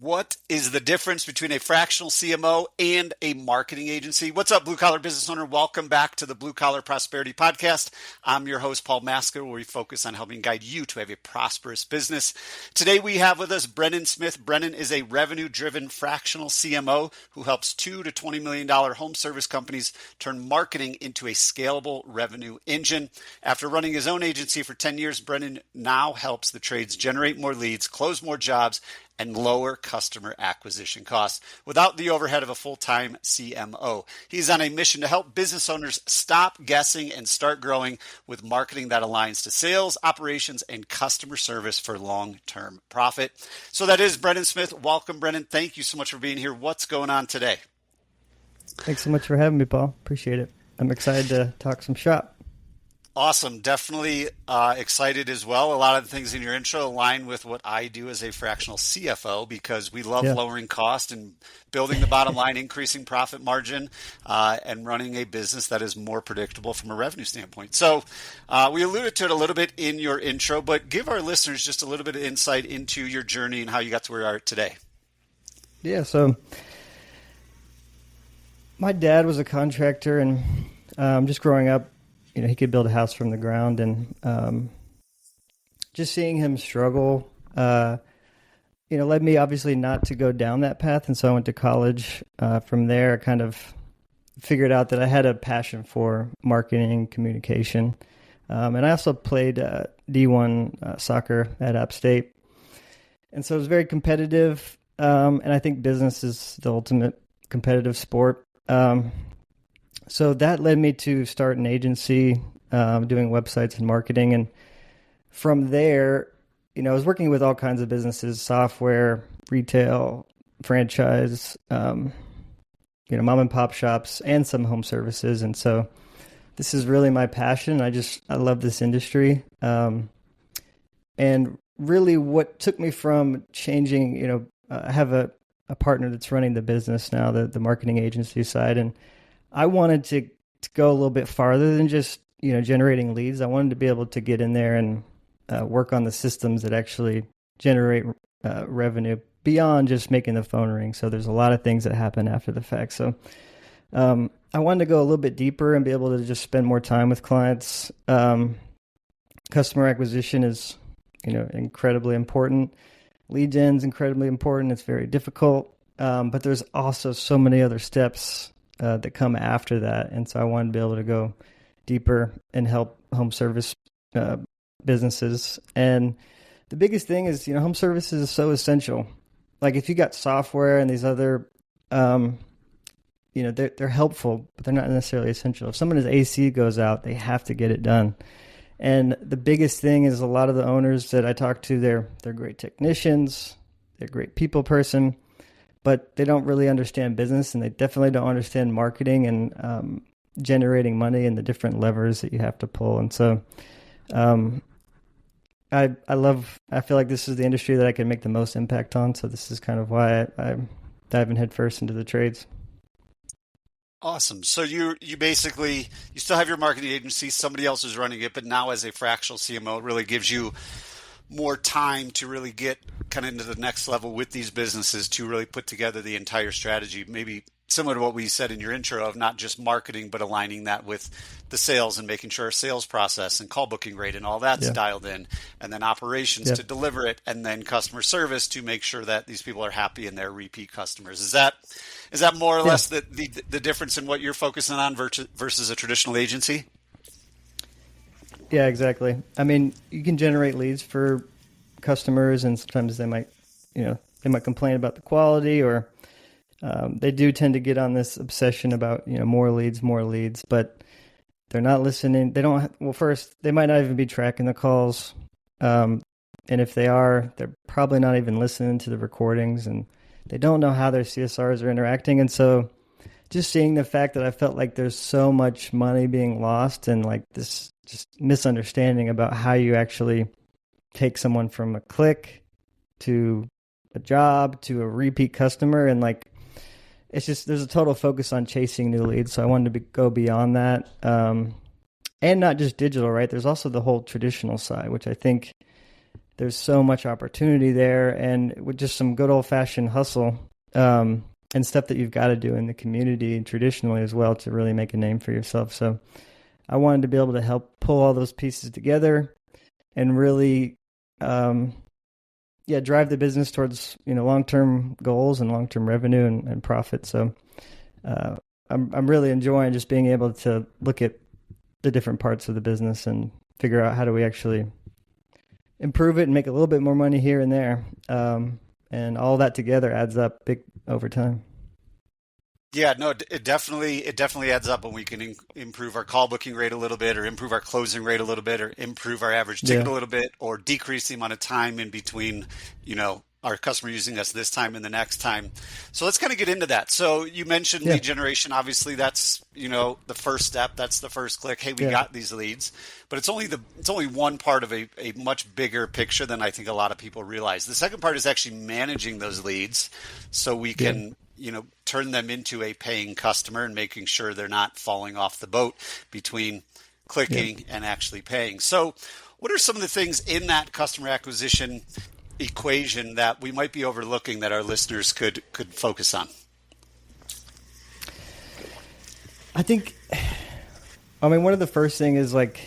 What is the difference between a fractional CMO and a marketing agency? What's up, blue collar business owner? Welcome back to the Blue Collar Prosperity Podcast. I'm your host, Paul Maskill, where we focus on helping guide you to have a prosperous business. Today we have with us Brennen Smith. Brennen is a revenue-driven fractional CMO who helps $2 to $20 million home service companies turn marketing into a scalable revenue engine. After running his own agency for 10 years, Brennen now helps the trades generate more leads, close more jobs, and lower customer acquisition costs without the overhead of a full-time CMO. He's on a mission to help business owners stop guessing and start growing with marketing that aligns to sales, operations, and customer service for long-term profit. So that is Brennen Smith. Welcome, Brennen. Thank you so much for being here. What's going on today? Thanks so much for having me, Paul. Appreciate it. I'm excited to talk some shop. Awesome. Definitely excited as well. A lot of the things in your intro align with what I do as a fractional CFO because we love lowering cost and building the bottom line, increasing profit margin, and running a business that is more predictable from a revenue standpoint. So we alluded to it a little bit in your intro, but give our listeners just a little bit of insight into your journey and how you got to where you are today. Yeah, so my dad was a contractor, and just growing up, he could build a house from the ground, and just seeing him struggle, led me obviously not to go down that path. And so I went to college. From there, I kind of figured out that I had a passion for marketing, communication. And I also played D1 soccer at App State. And so it was very competitive. And I think business is the ultimate competitive sport. So that led me to start an agency, doing websites and marketing. And from there, I was working with all kinds of businesses, software, retail, franchise, mom and pop shops, and some home services. And so this is really my passion. I love this industry. And really what took me from changing, I have a partner that's running the business now, the marketing agency side. And I wanted to go a little bit farther than just, generating leads. I wanted to be able to get in there and work on the systems that actually generate revenue beyond just making the phone ring. So there's a lot of things that happen after the fact. So I wanted to go a little bit deeper and be able to just spend more time with clients. Customer acquisition is, incredibly important. Lead gen is incredibly important. It's very difficult. But there's also so many other steps that come after that. And so I wanted to be able to go deeper and help home service businesses. And the biggest thing is, home services is so essential. Like if you got software and these other, they're helpful, but they're not necessarily essential. If someone's AC goes out, they have to get it done. And the biggest thing is a lot of the owners that I talk to, they're great technicians, they're great people person, but they don't really understand business, and they definitely don't understand marketing and generating money and the different levers that you have to pull. And so I feel like this is the industry that I can make the most impact on. So this is kind of why I'm diving headfirst into the trades. Awesome. So you still have your marketing agency, somebody else is running it, but now as a fractional CMO, it really gives you more time to really get kind of into the next level with these businesses to really put together the entire strategy, maybe similar to what we said in your intro of not just marketing, but aligning that with the sales and making sure our sales process and call booking rate and all that's dialed in, and then operations to deliver it, and then customer service to make sure that these people are happy and they're repeat customers. Is that more or less the difference in what you're focusing on versus a traditional agency? Yeah, exactly. I mean, you can generate leads for customers, and sometimes they might complain about the quality, or they do tend to get on this obsession about, more leads, but they're not listening. They might not even be tracking the calls. And if they are, they're probably not even listening to the recordings, and they don't know how their CSRs are interacting. And so just seeing the fact that I felt like there's so much money being lost, and like this just misunderstanding about how you actually take someone from a click to a job to a repeat customer. And like, it's just, there's a total focus on chasing new leads. So I wanted to go beyond that. And not just digital, right? There's also the whole traditional side, which I think there's so much opportunity there, and with just some good old fashioned hustle, and stuff that you've got to do in the community and traditionally as well to really make a name for yourself. So I wanted to be able to help pull all those pieces together and really, drive the business towards, long-term goals and long-term revenue and profit. So I'm really enjoying just being able to look at the different parts of the business and figure out how do we actually improve it and make a little bit more money here and there. And all that together adds up big over time. Yeah, no, it definitely adds up when we can improve our call booking rate a little bit, or improve our closing rate a little bit, or improve our average ticket a little bit, or decrease the amount of time in between, our customer using us this time and the next time. So let's kind of get into that. So you mentioned lead generation. Obviously, that's the first step. That's the first click. Hey, we got these leads, but it's only one part of a much bigger picture than I think a lot of people realize. The second part is actually managing those leads, so we can turn them into a paying customer and making sure they're not falling off the boat between clicking and actually paying. So what are some of the things in that customer acquisition equation that we might be overlooking that our listeners could focus on? I think, one of the first thing is like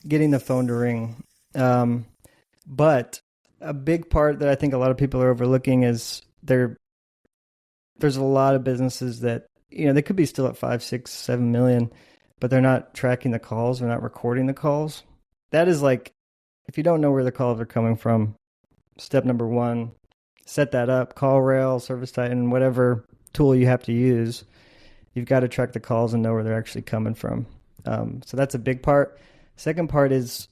getting the phone to ring. But a big part that I think a lot of people are overlooking is there's a lot of businesses that, they could be still at 5, 6, 7 million, but they're not tracking the calls. They're not recording the calls. That is like, if you don't know where the calls are coming from, step number one, set that up, call rail, service titan, whatever tool you have to use. You've got to track the calls and know where they're actually coming from. So that's a big part. Second part is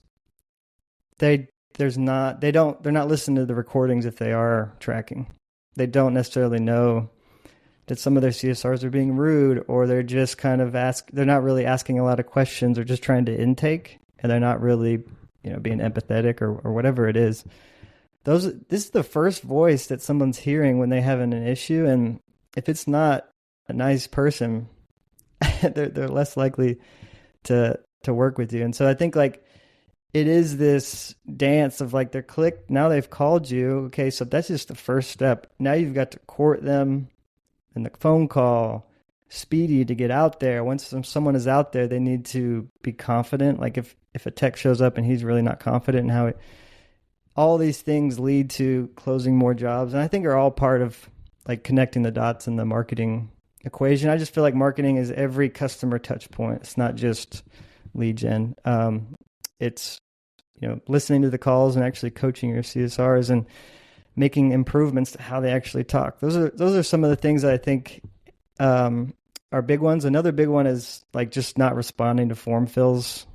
they're not listening to the recordings if they are tracking. They don't necessarily know that some of their CSRs are being rude, or they're just kind of they're not really asking a lot of questions. They're just trying to intake, and they're not really, being empathetic or whatever it is. This is the first voice that someone's hearing when they have an issue. And if it's not a nice person, they're less likely to work with you. And so I think like it is this dance of like they're clicked, now they've called you. Okay, so that's just the first step. Now you've got to court them and the phone call, speedy to get out there. Once someone is out there, they need to be confident. Like if a tech shows up and he's really not confident in how all these things lead to closing more jobs. And I think are all part of like connecting the dots in the marketing equation. I just feel like marketing is every customer touch point. It's not just lead gen. It's, listening to the calls and actually coaching your CSRs and making improvements to how they actually talk. Those are some of the things that I think are big ones. Another big one is like just not responding to form fills.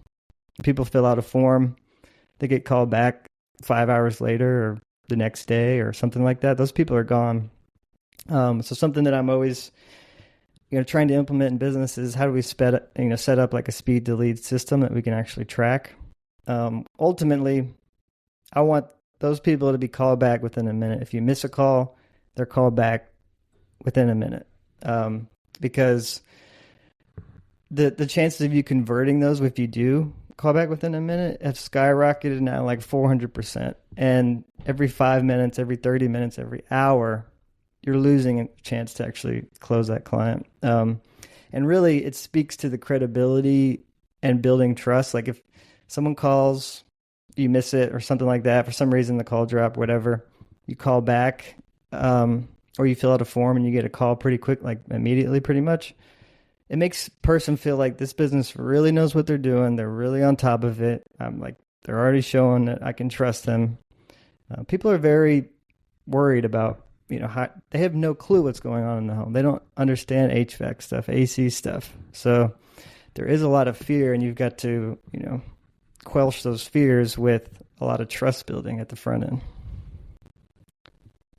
People fill out a form, they get called back 5 hours later or the next day or something like that. Those people are gone. So something that I'm always trying to implement in business is how do we set up like a speed to lead system that we can actually track. Ultimately, I want those people to be called back within a minute. If you miss a call, they're called back within a minute. Because the chances of you converting those, if you do call back within a minute, have skyrocketed now like 400%. And every 5 minutes, every 30 minutes, every hour, you're losing a chance to actually close that client. And really, it speaks to the credibility and building trust. Like if someone calls, you miss it or something like that, for some reason the call dropped, whatever, you call back, or you fill out a form and you get a call pretty quick, like immediately pretty much. It makes a person feel like this business really knows what they're doing. They're really on top of it. They're already showing that I can trust them. People are very worried about, how they have no clue what's going on in the home. They don't understand HVAC stuff, AC stuff. So there is a lot of fear, and you've got to, quelch those fears with a lot of trust building at the front end.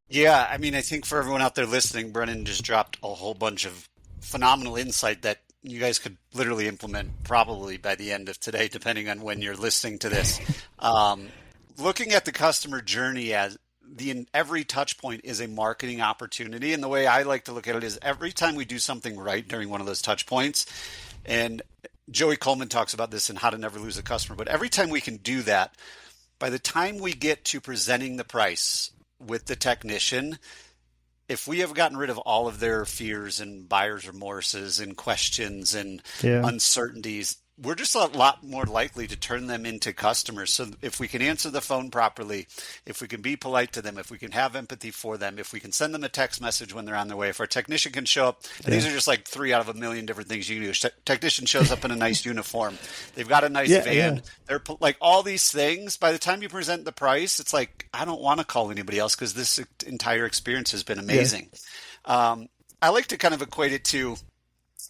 Yeah, I think for everyone out there listening, Brennen just dropped a whole bunch of phenomenal insight that you guys could literally implement probably by the end of today, depending on when you're listening to this. Looking at the customer journey as every touch point is a marketing opportunity. And the way I like to look at it is every time we do something right during one of those touch points, and Joey Coleman talks about this in How to Never Lose a Customer, but every time we can do that, by the time we get to presenting the price with the technician, if we have gotten rid of all of their fears and buyer's remorses and questions and uncertainties, we're just a lot more likely to turn them into customers. So if we can answer the phone properly, if we can be polite to them, if we can have empathy for them, if we can send them a text message when they're on their way, if our technician can show up, and these are just like 3 out of a million different things you can do. Technician shows up in a nice uniform. They've got a nice van. Yeah. They're like all these things. By the time you present the price, it's like, I don't want to call anybody else because this entire experience has been amazing. Yeah. I like to kind of equate it to,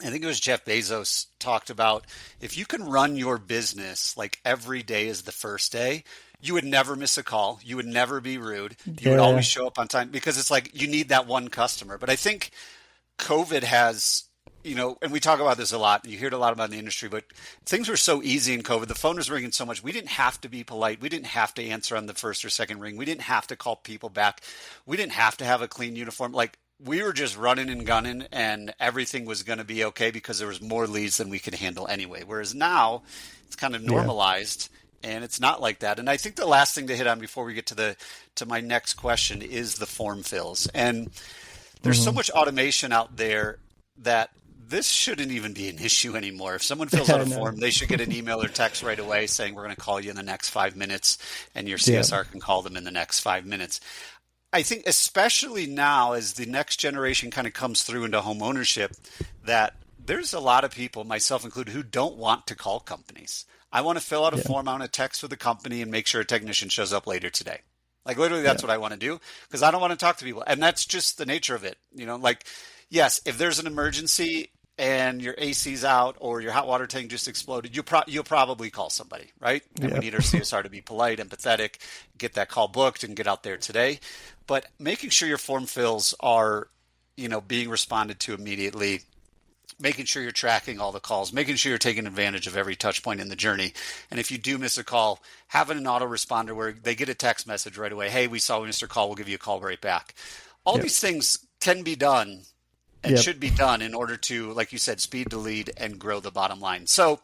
I think it was Jeff Bezos talked about, if you can run your business like every day is the first day, you would never miss a call. You would never be rude. You would always show up on time, because it's like you need that one customer. But I think COVID has, and we talk about this a lot. You hear it a lot about in the industry, but things were so easy in COVID. The phone was ringing so much. We didn't have to be polite. We didn't have to answer on the first or second ring. We didn't have to call people back. We didn't have to have a clean uniform. Like, we were just running and gunning, and everything was going to be okay because there was more leads than we could handle anyway. Whereas now it's kind of normalized, and it's not like that. And I think the last thing to hit on before we get to my next question is the form fills. And there's so much automation out there that this shouldn't even be an issue anymore. If someone fills out a form, they should get an email or text right away saying, we're going to call you in the next 5 minutes, and your CSR can call them in the next 5 minutes. I think especially now, as the next generation kind of comes through into home ownership, that there's a lot of people, myself included, who don't want to call companies. I want to fill out a form, I want to text with the company and make sure a technician shows up later today. Like, literally, that's what I want to do, because I don't want to talk to people. And that's just the nature of it. Like, yes, if there's an emergency and your AC's out or your hot water tank just exploded, you'll probably call somebody, right? And we need our CSR to be polite, empathetic, get that call booked and get out there today. But making sure your form fills are, being responded to immediately, making sure you're tracking all the calls, making sure you're taking advantage of every touch point in the journey. And if you do miss a call, having an autoresponder where they get a text message right away, hey, we saw we missed your call, we'll give you a call right back. All these things can be done and should be done in order to, like you said, speed the lead and grow the bottom line. So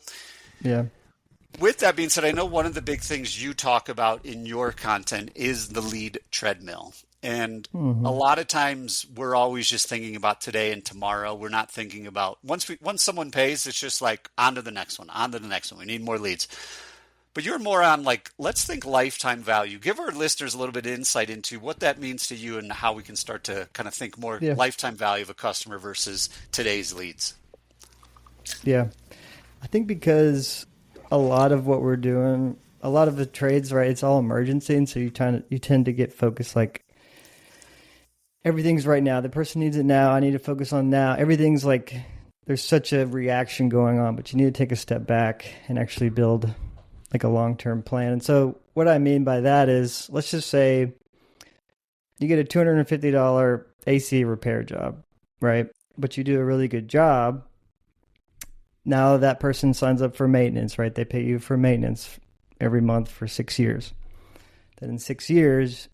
with that being said, I know one of the big things you talk about in your content is the lead treadmill. And a lot of times we're always just thinking about today and tomorrow. We're not thinking about once someone pays, it's just like on to the next one, on to the next one. We need more leads. But you're more on like, let's think lifetime value. Give our listeners a little bit of insight into what that means to you and how we can start to kind of think more lifetime value of a customer versus today's leads. Yeah. I think because a lot of what we're doing, a lot of the trades, right, it's all emergency. And so you tend to get focused like, everything's right now. The person needs it now. I need to focus on now. Everything's like, there's such a reaction going on, but you need to take a step back and actually build like a long-term plan. And so what I mean by that is, let's just say you get a $250 AC repair job, right? But you do a really good job. Now that person signs up for maintenance, right? They pay you for maintenance every month for 6 years. Then in 6 years,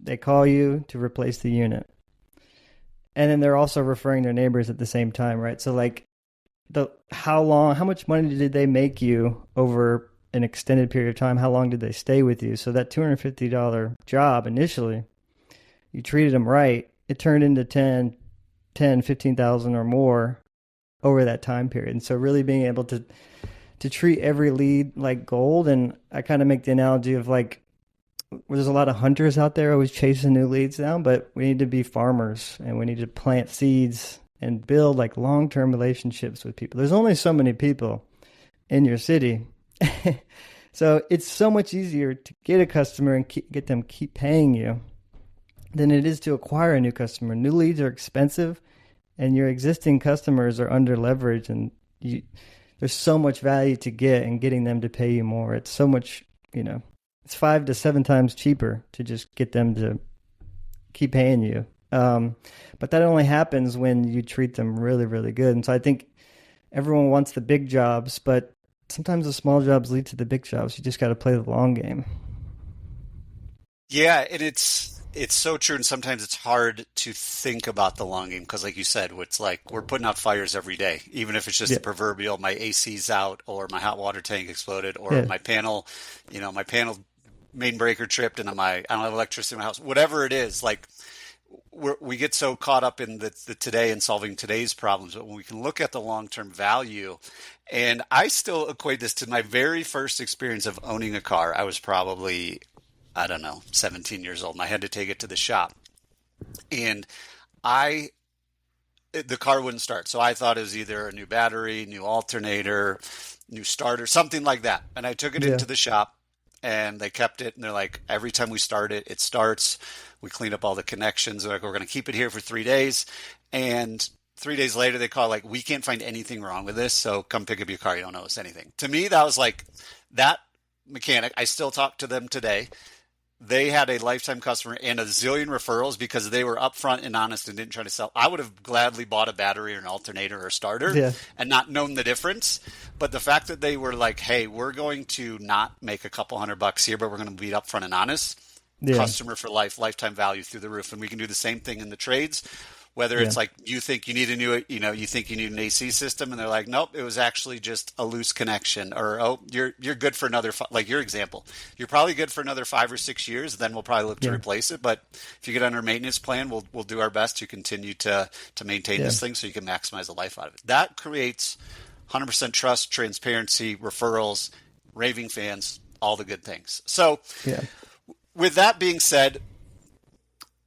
they call you to replace the unit. And then they're also referring their neighbors at the same time, right? So like how much money did they make you over an extended period of time? How long did they stay with you? So that $250 job initially, you treated them right. It turned into 15,000 or more over that time period. And so really being able to treat every lead like gold. And I kind of make the analogy of like, there's a lot of hunters out there always chasing new leads down, but we need to be farmers and we need to plant seeds and build like long-term relationships with people. There's only so many people in your city. So it's so much easier to get a customer and get them keep paying you than it is to acquire a new customer. New leads are expensive and your existing customers are under leveraged, and there's so much value to get in getting them to pay you more. It's so much, it's 5 to 7 times cheaper to just get them to keep paying you. But that only happens when you treat them really, really good. And so I think everyone wants the big jobs, but sometimes the small jobs lead to the big jobs. You just got to play the long game. Yeah, and it's so true. And sometimes it's hard to think about the long game because, like you said, it's like we're putting out fires every day, even if it's just the proverbial my AC's out or my hot water tank exploded or my panel main breaker tripped and I don't have electricity in my house, whatever it is, like we get so caught up in the today and solving today's problems, but when we can look at the long-term value, and I still equate this to my very first experience of owning a car. I was probably, I don't know, 17 years old, and I had to take it to the shop, and the car wouldn't start. So I thought it was either a new battery, new alternator, new starter, something like that. And I took it into the shop and they kept it. And they're like, every time we start it, it starts. We clean up all the connections. They're like, we're going to keep it here for 3 days. And 3 days later, they call like, we can't find anything wrong with this. So come pick up your car. You don't owe us anything. To me, that was like that mechanic. I still talk to them today. They had a lifetime customer and a zillion referrals because they were upfront and honest and didn't try to sell. I would have gladly bought a battery or an alternator or a starter and not known the difference. But the fact that they were like, hey, we're going to not make a couple $100 here, but we're going to be upfront and honest. Customer for life, lifetime value through the roof. And we can do the same thing in the trades. Whether it's like you think you need a new, you think you need an AC system, and they're like, nope, it was actually just a loose connection, or oh, you're good for another like your example, you're probably good for another 5 or 6 years. Then we'll probably look to replace it. But if you get under a maintenance plan, we'll do our best to continue to maintain this thing so you can maximize the life out of it. That creates 100% trust, transparency, referrals, raving fans, all the good things. So with that being said,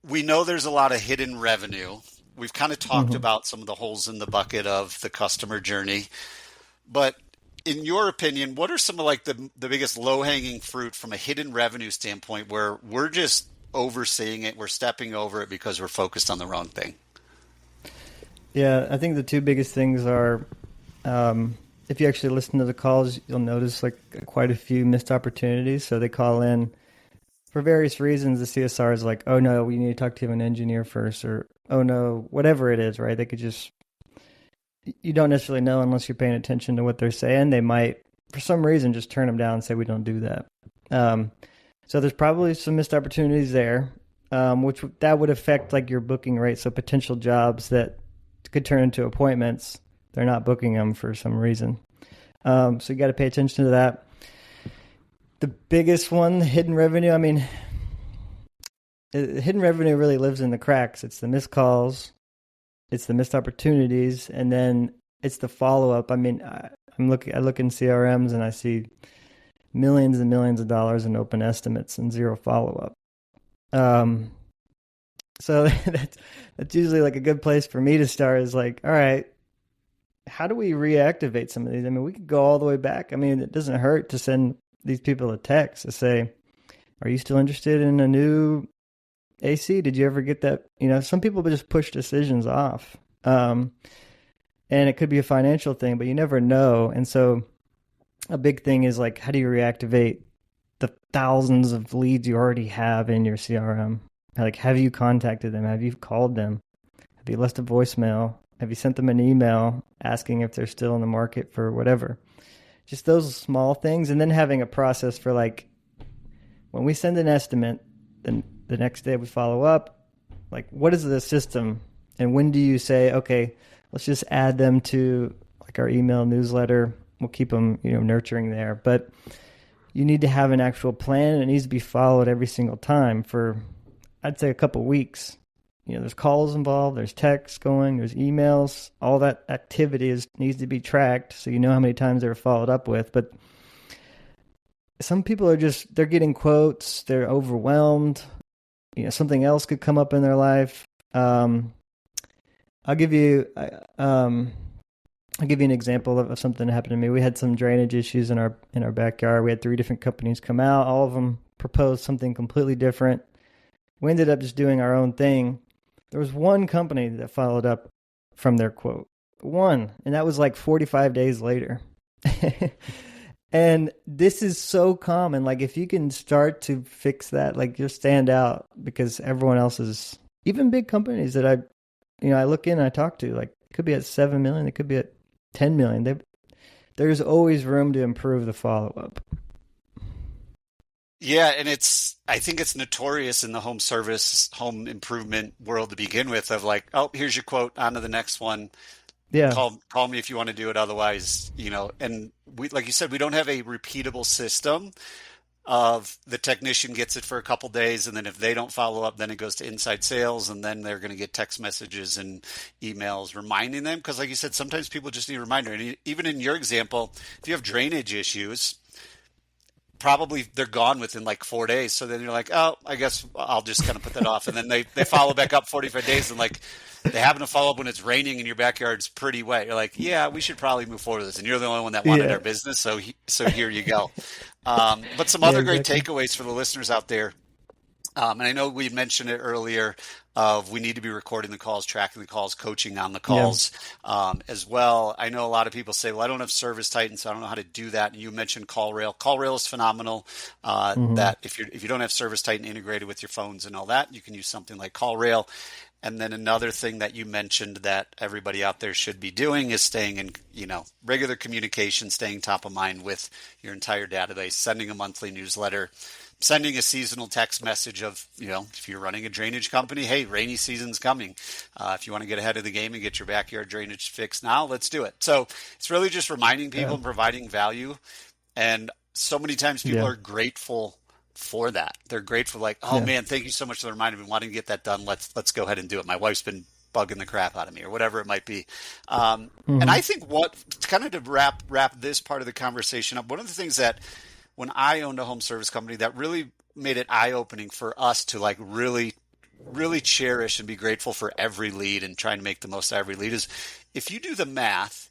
we know there's a lot of hidden revenue. We've kind of talked about some of the holes in the bucket of the customer journey, but in your opinion, what are some of like the biggest low-hanging fruit from a hidden revenue standpoint where we're just overseeing it, we're stepping over it because we're focused on the wrong thing? Yeah, I think the two biggest things are, if you actually listen to the calls, you'll notice like quite a few missed opportunities. So they call in for various reasons. The CSR is like, oh no, we need to talk to an engineer first, or oh no, whatever it is, right? They could just, you don't necessarily know unless you're paying attention to what they're saying. They might, for some reason, just turn them down and say, we don't do that. So there's probably some missed opportunities there, which that would affect like your booking rate. So potential jobs that could turn into appointments, they're not booking them for some reason. So you got to pay attention to that. The biggest one, hidden revenue. I mean, hidden revenue really lives in the cracks. It's the missed calls, it's the missed opportunities, and then it's the follow-up. I mean, I look in CRMs and I see millions and millions of dollars in open estimates and zero follow-up. So that's usually like a good place for me to start, is like, all right, how do we reactivate some of these? I mean, we could go all the way back. I mean, it doesn't hurt to send these people a text to say, are you still interested in a new AC? Did you ever get that? You know, some people just push decisions off. And it could be a financial thing, but you never know. And so a big thing is like, how do you reactivate the thousands of leads you already have in your CRM? Like, have you contacted them? Have you called them? Have you left a voicemail? Have you sent them an email asking if they're still in the market for whatever? Just those small things. And then having a process for like, when we send an estimate, then the next day we follow up, like, what is the system? And when do you say, okay, let's just add them to like our email newsletter. We'll keep them, nurturing there. But you need to have an actual plan, and it needs to be followed every single time for, I'd say, a couple weeks. There's calls involved, there's texts going, there's emails, all that activity needs to be tracked so you know how many times they're followed up with. But some people are they're getting quotes, they're overwhelmed. Something else could come up in their life. I'll give you an example of something that happened to me. We had some drainage issues in our backyard. We had 3 different companies come out. All of them proposed something completely different. We ended up just doing our own thing. There was one company that followed up from their quote. One. And that was like 45 days later. And this is so common. Like, if you can start to fix that, like, you'll stand out, because everyone else is, even big companies that I look in and I talk to, like, it could be at 7 million, it could be at 10 million. There's always room to improve the follow-up. Yeah, and I think it's notorious in the home service, home improvement world to begin with, of like, oh, here's your quote, on to the next one. Yeah. Call me if you want to do it. Otherwise, and we, like you said, we don't have a repeatable system. of the technician gets it for a couple days, and then if they don't follow up, then it goes to inside sales, and then they're going to get text messages and emails reminding them. Because like you said, sometimes people just need a reminder. And even in your example, if you have drainage issues, probably they're gone within like 4 days. So then you're like, oh, I guess I'll just kind of put that off. And then they follow back up 45 days, and like they happen to follow up when it's raining and your backyard's pretty wet. You're like, yeah, we should probably move forward with this. And you're the only one that wanted our business. So here you go. But some other great takeaways for the listeners out there. And I know we mentioned it earlier of we need to be recording the calls, tracking the calls, coaching on the calls as well. I know a lot of people say, well, I don't have Service Titan, so I don't know how to do that. And you mentioned CallRail. CallRail is phenomenal. That if you don't have Service Titan integrated with your phones and all that, you can use something like CallRail. And then another thing that you mentioned that everybody out there should be doing is staying in, regular communication, staying top of mind with your entire database, sending a monthly newsletter, sending a seasonal text message of, if you're running a drainage company, hey, rainy season's coming. If you want to get ahead of the game and get your backyard drainage fixed now, let's do it. So it's really just reminding people and providing value. And so many times people are grateful for that. They're grateful, like, oh man, thank you so much for the reminder. I've been wanting to get that done. Let's go ahead and do it. My wife's been bugging the crap out of me, or whatever it might be. And I think what kind of to wrap this part of the conversation up, one of the things that when I owned a home service company that really made it eye-opening for us to like really, really cherish and be grateful for every lead and trying to make the most of every lead is if you do the math,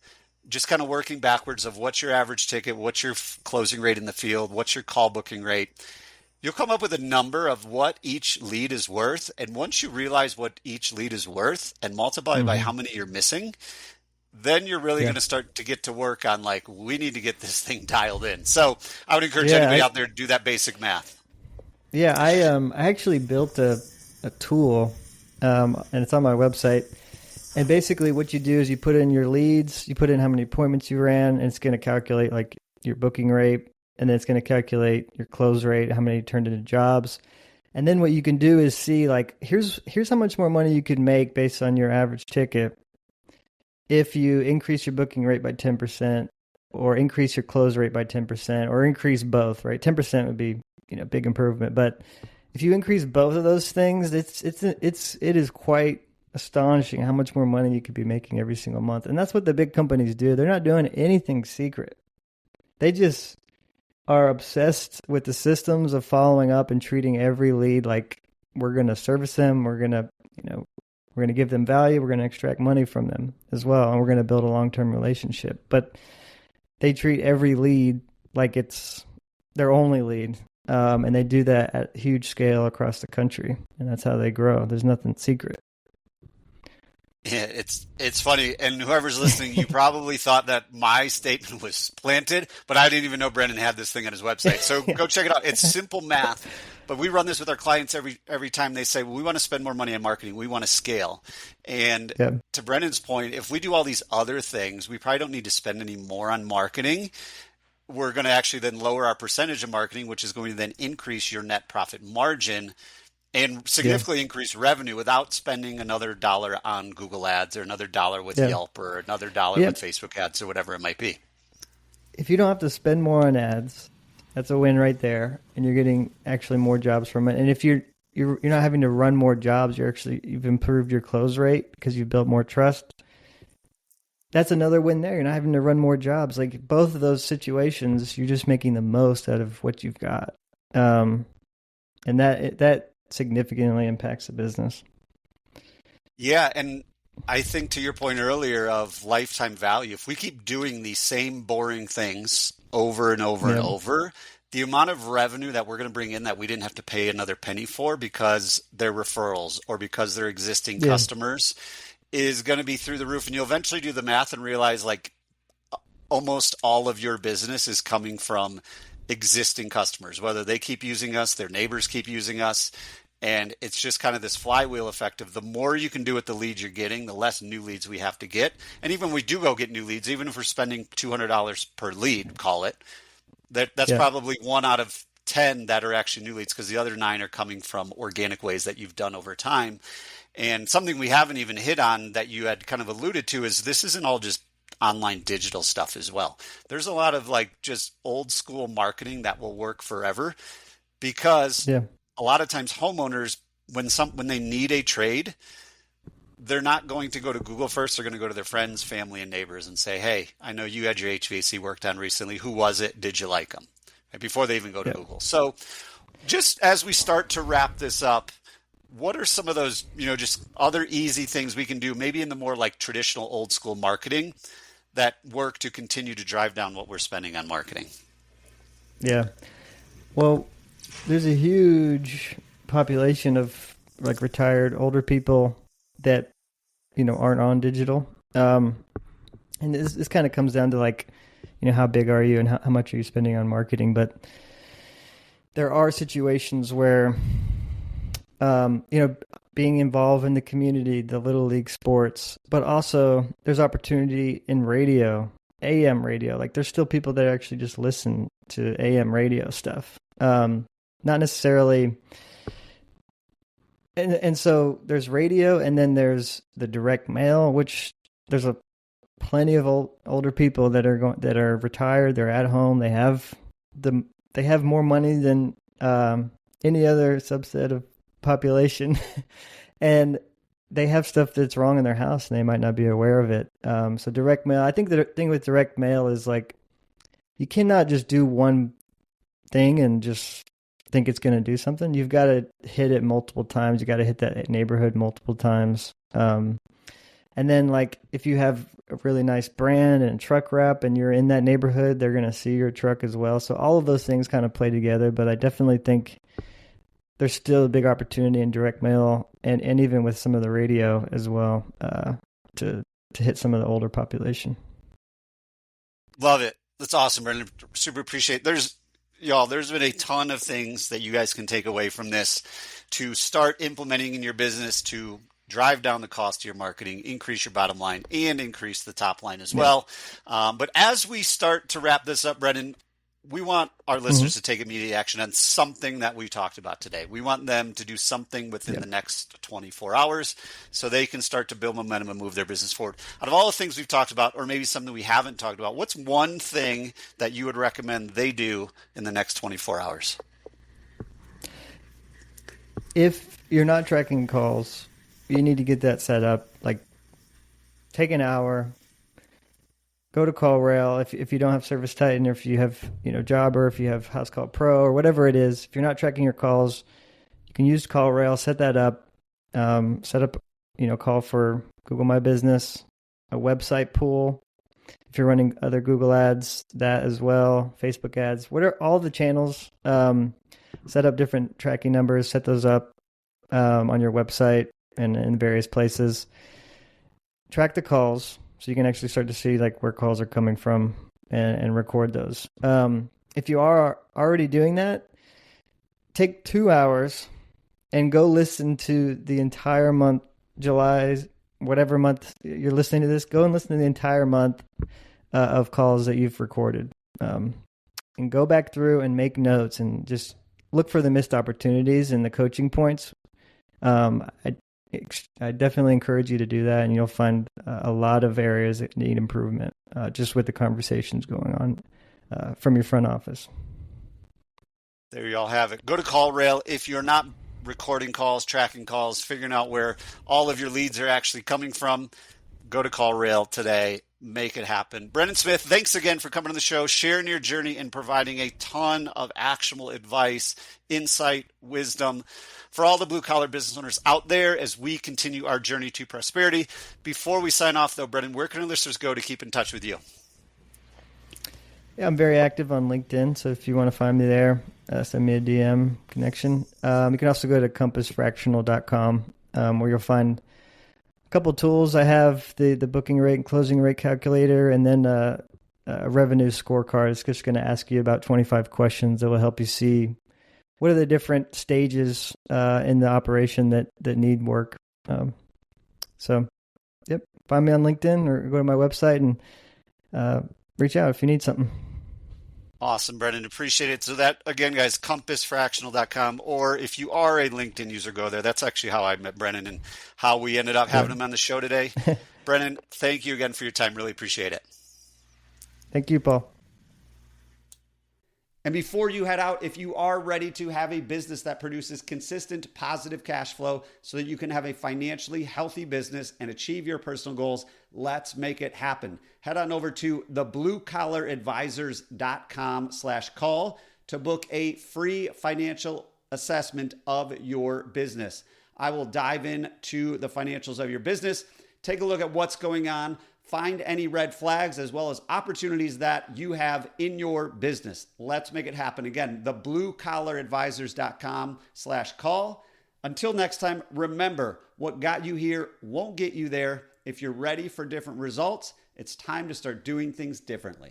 just kind of working backwards of what's your average ticket, what's your closing rate in the field, what's your call booking rate, you'll come up with a number of what each lead is worth. And once you realize what each lead is worth and multiply by how many you're missing, then you're really going to start to get to work on like, we need to get this thing dialed in. So I would encourage anybody out there to do that basic math. Yeah, I actually built a tool, and it's on my website. And basically what you do is you put in your leads, you put in how many appointments you ran, and it's going to calculate like your booking rate, and then it's going to calculate your close rate, how many you turned into jobs. And then what you can do is see like, here's how much more money you could make based on your average ticket if you increase your booking rate by 10% or increase your close rate by 10% or increase both, right? 10% would be, big improvement. But if you increase both of those things, it is quite astonishing how much more money you could be making every single month. And that's what the big companies do. They're not doing anything secret. They just are obsessed with the systems of following up and treating every lead like we're going to service them. We're going to, we're going to give them value. We're going to extract money from them as well. And we're going to build a long-term relationship. But they treat every lead like it's their only lead. And they do that at huge scale across the country. And that's how they grow. There's nothing secret. Yeah, it's funny. And whoever's listening, you probably thought that my statement was planted, but I didn't even know Brennen had this thing on his website. So go check it out. It's simple math. But we run this with our clients every time they say, well, we want to spend more money on marketing. We want to scale. And to Brennan's point, if we do all these other things, we probably don't need to spend any more on marketing. We're going to actually then lower our percentage of marketing, which is going to then increase your net profit margin and significantly increase revenue without spending another dollar on Google ads or another dollar with Yelp or another dollar with Facebook ads or whatever it might be. If you don't have to spend more on ads, that's a win right there. And you're getting actually more jobs from it. And if you're not having to run more jobs, you've improved your close rate because you've built more trust. That's another win there. You're not having to run more jobs. Like both of those situations, you're just making the most out of what you've got. And that significantly impacts the business. Yeah. And I think to your point earlier of lifetime value, if we keep doing these same boring things over and over and over, the amount of revenue that we're going to bring in that we didn't have to pay another penny for because they're referrals or because they're existing customers is going to be through the roof. And you'll eventually do the math and realize like almost all of your business is coming from existing customers, whether they keep using us, their neighbors keep using us. And it's just kind of this flywheel effect of the more you can do with the leads you're getting, the less new leads we have to get. And even when we do go get new leads, even if we're spending $200 per lead, call it, that's probably 1 out of 10 that are actually new leads because the other 9 are coming from organic ways that you've done over time. And something we haven't even hit on that you had kind of alluded to is this isn't all just online digital stuff as well. There's a lot of like just old school marketing that will work forever because Yeah. a lot of times homeowners, when they need a trade, they're not going to go to Google first. They're going to go to their friends, family, and neighbors and say, hey, I know you had your HVAC worked on recently. Who was it? Did you like them? Right, before they even go to Google. So just as we start to wrap this up, what are some of those, just other easy things we can do, maybe in the more like traditional old school marketing that work to continue to drive down what we're spending on marketing? Yeah. Well, there's a huge population of like retired older people that, aren't on digital. And this kind of comes down to like, how big are you and how much are you spending on marketing? But there are situations where, being involved in the community, the little league sports, but also there's opportunity in radio, AM radio. Like there's still people that actually just listen to AM radio stuff. Not necessarily. And so there's radio, and then there's the direct mail, which there's plenty of older people that are retired. They're at home. They have more money than any other subset of population, and they have stuff that's wrong in their house, and they might not be aware of it. So direct mail. I think the thing with direct mail is like you cannot just do one thing and just think it's going to do something. You've got to hit it multiple times. You got to hit that neighborhood multiple times. And then like if you have a really nice brand and truck wrap and you're in that neighborhood, they're going to see your truck as well. So all of those things kind of play together, but I definitely think there's still a big opportunity in direct mail and even with some of the radio as well, to hit some of the older population. Love it. That's awesome, Brennen. Super appreciate it. There's been a ton of things that you guys can take away from this to start implementing in your business to drive down the cost of your marketing, increase your bottom line, and increase the top line as well. But as we start to wrap this up, Brennen, we want our listeners to take immediate action on something that we talked about today. We want them to do something within the next 24 hours so they can start to build momentum and move their business forward. Out of all the things we've talked about, or maybe something we haven't talked about, what's one thing that you would recommend they do in the next 24 hours? If you're not tracking calls, you need to get that set up. Like, take an hour. Go to CallRail if you don't have Service Titan, or if you have Jobber, if you have House Call Pro or whatever it is. If you're not tracking your calls, you can use CallRail. Set that up. Set up call for Google My Business, a website pool. If you're running other Google ads, that as well, Facebook ads, what are all the channels? Set up different tracking numbers. Set those up on your website and in various places. Track the calls. So you can actually start to see like where calls are coming from and record those. If you are already doing that, take 2 hours and go listen to the entire month, July, whatever month you're listening to this, go and listen to the entire month of calls that you've recorded. And go back through and make notes and just look for the missed opportunities and the coaching points. I definitely encourage you to do that, and you'll find a lot of areas that need improvement just with the conversations going on from your front office. There you all have it. Go to CallRail. If you're not recording calls, tracking calls, figuring out where all of your leads are actually coming from, go to CallRail today. Make it happen. Brennen Smith, thanks again for coming on the show, sharing your journey and providing a ton of actionable advice, insight, wisdom for all the blue-collar business owners out there as we continue our journey to prosperity. Before we sign off, though, Brennen, where can our listeners go to keep in touch with you? Yeah, I'm very active on LinkedIn, so if you want to find me there, send me a DM connection. You can also go to compassfractional.com, where you'll find a couple tools. I have the booking rate and closing rate calculator, and then a revenue scorecard. It's just going to ask you about 25 questions that will help you see what are the different stages in the operation that need work. So, find me on LinkedIn or go to my website and reach out if you need something. Awesome, Brennan. Appreciate it. So that, again, guys, compassfractional.com, or if you are a LinkedIn user, go there. That's actually how I met Brennan and how we ended up having him on the show today. Brennan, thank you again for your time. Really appreciate it. Thank you, Paul. And before you head out, if you are ready to have a business that produces consistent positive cash flow so that you can have a financially healthy business and achieve your personal goals, let's make it happen. Head on over to thebluecollaradvisors.com/call to book a free financial assessment of your business. I will dive into the financials of your business, take a look at what's going on, find any red flags as well as opportunities that you have in your business. Let's make it happen. Again, thebluecollaradvisors.com/call. Until next time, remember, what got you here won't get you there. If you're ready for different results, it's time to start doing things differently.